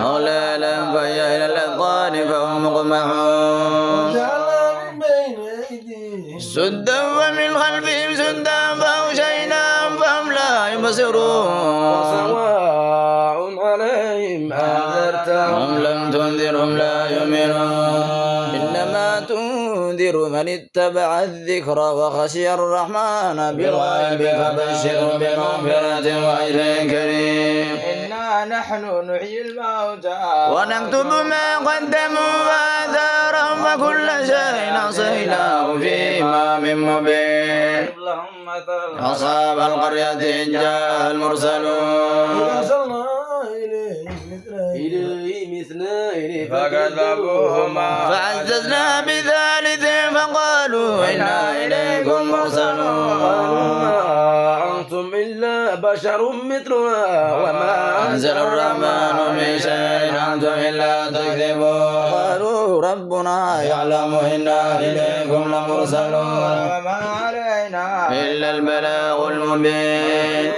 أولى فهي إلى الأذقان فهم مقمحون سدا ومن خلفهم سدا فأغشيناهم فهم لا يبصرون سواء عليهم أنذرتهم لم تنذرهم لا يؤمنون إنما تنذر من اتبع الذكر وخشي الرحمن بالغيب فبشره بمغفرة وأجر كريم إنا نحن نحيي الموتى ونكتب ما قدموا وآثارهم وكل شيء أحصيناه في إمام مبين أصحاب القرية إذ جاء المرسلون أرسلنا إليه مثنين فكذبوهما فعززنا بثالث فقالوا إنا إليكم مرسلون ما أنتم إلا بشر مثلنا وما أنزل الرحمن من شيء أنتم إلا تكذبون قالوا ربنا يعلم إنا إليكم لمرسلون وما علينا إلا البلاغ المبين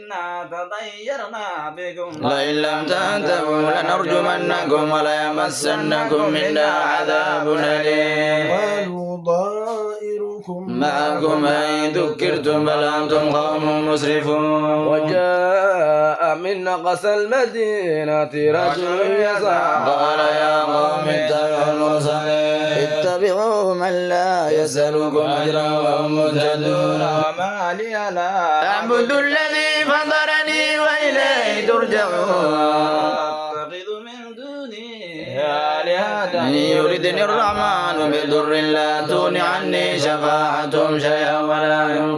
إنا تطيرنا بكم لئن لم تنتهوا لنرجمنكم وليمسنكم منا عذاب أليم قالوا ضائركم معكم إن ذكرتم بل أنتم قوم مسرفون وجاء من أقصى المدينة رجل يسعى قال يا قوم اتبعوا المرسلين اتبعوا من لا يسألكم أجرا وهم مهتدون وما لي لا أعبد الذي فطرني وإليه ترجعون أتخذ من دونه آلهة إن يردني الرحمن بضر لا تغن عني شفاعتهم شيئا ولا ينقذون